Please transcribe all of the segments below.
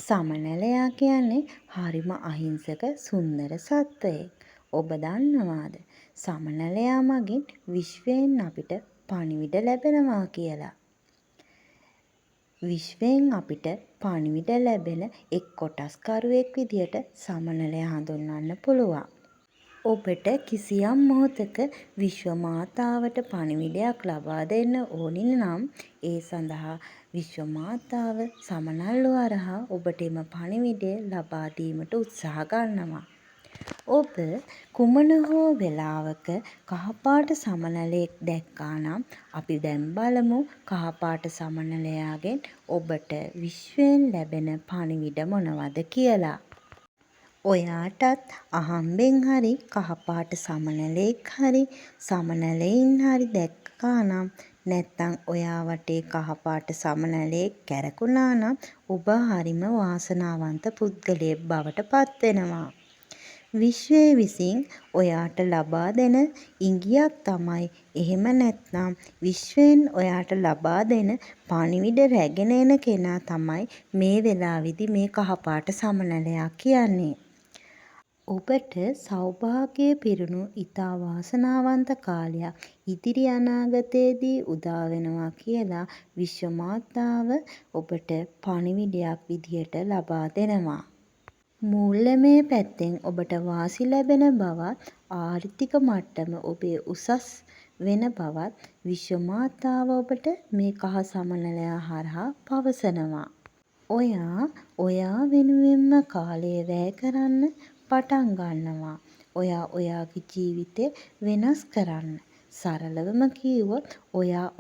සමනලයා කියන්නේ හරිම අහිංසක සුන්දර සත්වයෙක්. ඔබ දන්නවාද? සමනලයා මගින් විශ්වයෙන් අපිට පණිවිඩ ලැබෙනවා කියලා. විශ්වයෙන් අපිට පණිවිඩ ලැබෙන එක් කොටස්කරුවෙක් විදියට සමනලයා හඳුන්වන්න පුළුවන්. ඔබට කිසියම් මොහොතක විශ්ව මාතාවට පණිවිඩයක් ලබා දෙන්න ඕනි නම් ඒ සඳහා විශ්ව මාතාව සමනල්ලු හරහා ඔබට එම පණිවිඩය ලබා දීමට උත්සාහ ගන්නවා. ඔබ කුමන හෝ වෙලාවක කහපාට සමනලයෙක් දැක්කා නම් අපි දැන් බලමු කහපාට සමනලයාගෙන් ඔබට විශ්වයෙන් ලැබෙන පණිවිඩ මොනවද කියලා. ඔයාටත් අහම්බෙන් හරි කහපාට සමනලයෙක් හරි සමනලයින් හරි දැක්කා නම් නැත්තම් ඔයා වටේ කහපාට සමනලයෙක් කැරකුණා නම් ඔබ හරිම වාසනාවන්ත පුද්ගලයෙක් බවට පත් වෙනවා. විශ්වය විසින් ඔයාට ලබා දෙන ඉඟියක් තමයි එහෙම නැත්නම් විශ්වයෙන් ඔයාට ලබා දෙන පණිවිඩ රැගෙන එන කෙනා තමයි මේ වෙලාවේදී මේ කහපාට සමනලයා කියන්නේ. ඔබට සෞභාග්‍යය පිරුණු ඉතා වාසනාවන්ත කාලයක් ඉදිරි අනාගතයේදී උදා වෙනවා කියලා විශ්ව මාතාව ඔබට පණිවිඩයක් විදියට ලබා දෙනවා. මූල්‍යමය පැත්තෙන් ඔබට වාසි ලැබෙන බවත් ආර්ථික මට්ටම ඔබේ උසස් වෙන බවත් විශ්ව මාතාව ඔබට මේ කහ සමනලයා හරහා පවසනවා. ඔයා වෙනුවෙන්ම කාලය වැය කරන්න පටන් ගන්නවා. ඔයාගේ ජීවිතය වෙනස් කරන්න. සරලවම කිව්වොත්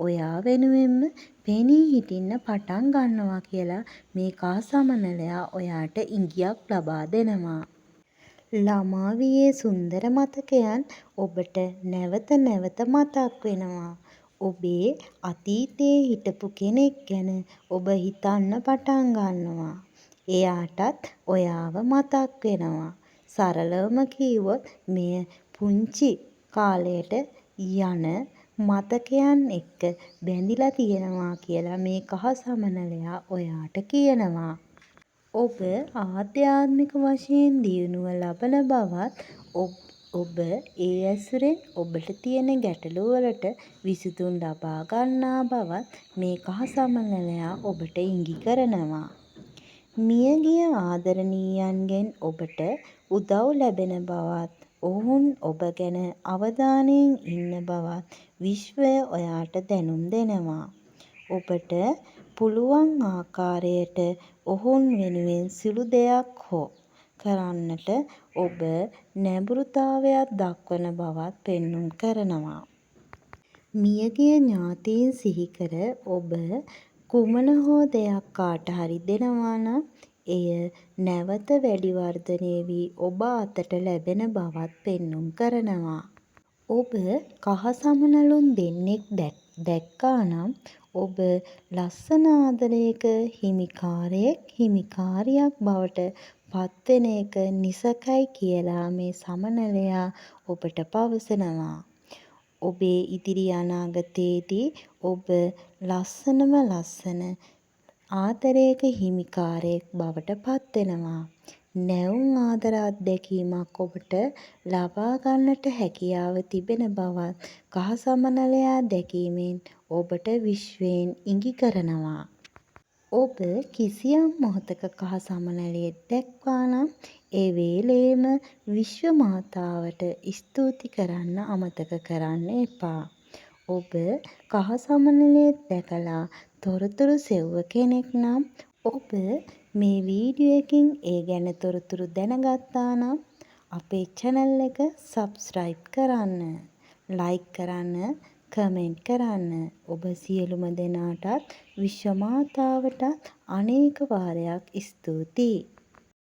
ඔයා වෙනුවෙන්ම පෙනී හිටින්න පටන් ගන්නවා කියලා මේ කහ සමනලයා ඔයාට ඉඟියක් ලබා දෙනවා. ළමා වියේ සුන්දර මතකයන් ඔබට නැවත නැවත මතක් වෙනවා. ඔබේ අතීතයේ හිටපු කෙනෙක් ගැන ඔබ හිතන්න පටන් ගන්නවා. එයාටත් ඔයාව මතක් වෙනවා. සරලවම කිව්වොත් මෙය පුංචි කාලයට යන මතකයන් එක්ක බැඳිලා තියෙනවා කියලා මේ කහ සමනලයා ඔයාට කියනවා. ඔබ ආධ්‍යාත්මික වශයෙන් දියුණුව ලබන බවත් ඔබ ඒ ඇසුරෙන් ඔබට තියෙන ගැටලු වලට විසඳුම් ලබා ගන්නා බවත් මේ කහ සමනලයා ඔබට ඉඟි කරනවා. මියගිය ආදරණීයයන්ගෙන් ඔබට උදව් ලැබෙන බවත් ඔවුන් ඔබ ගැන අවධානයෙන් ඉන්න බවත් විශ්වය ඔයාට දැනුම් දෙනවා. ඔබට පුළුවන් ආකාරයට ඔවුන් වෙනුවෙන් සුළු දෙයක් හෝ කරන්නට ඔබ නැඹුරුතාවයක් දක්වන බවත් පෙන්නුම් කරනවා. මියගිය ඥාතීන් සිහිකර ඔබ කුමන හෝ දෙයක් කාට හරි දෙනවා නම් එය නැවත වැඩි වර්ධනය වී ඔබ අතට ලැබෙන බවත් පෙන්නුම් කරනවා. ඔබ කහ සමනලුන් දෙන්නෙක් දැක්කා නම් ඔබ ලස්සන ආදරයක හිමිකාරියක් බවට පත්වෙන එක නිසැකයි කියලා මේ සමනලයා ඔබට පවසනවා. ඔබේ ඉදිරි අනාගතයේදී ඔබ ලස්සනම ලස්සන ආදරයක හිමිකාරයෙක් බවට පත්වෙනවා. නැවුම් ආදර අත්දැකීමක් ඔබට ලබා ගන්නට හැකියාව තිබෙන බවත් කහ සමනලයා දැකීමෙන් ඔබට විශ්වයෙන් ඉඟි කරනවා. ඔබ කිසියම් මොහොතක කහ සමනලයෙක් දැක්කා නම් ඒ වේලේම විශ්ව මාතාවට ස්තුති කරන්න අමතක කරන්න එපා. ඔබ කහ සමනලයෙක් දැකලා තොරතුරු සෙව්ව කෙනෙක් නම් ඔබ මේ වීඩියෝ එකෙන් ඒ ගැන තොරතුරු දැනගත්තා නම් අපේ channel එක subscribe කරන්න, like කරන්න, කමෙන්ට් කරන්න. ඔබ සියලුම දෙනාටත් විශ්ව මාතාවටත් අනේක වාරයක් ස්තුතියි.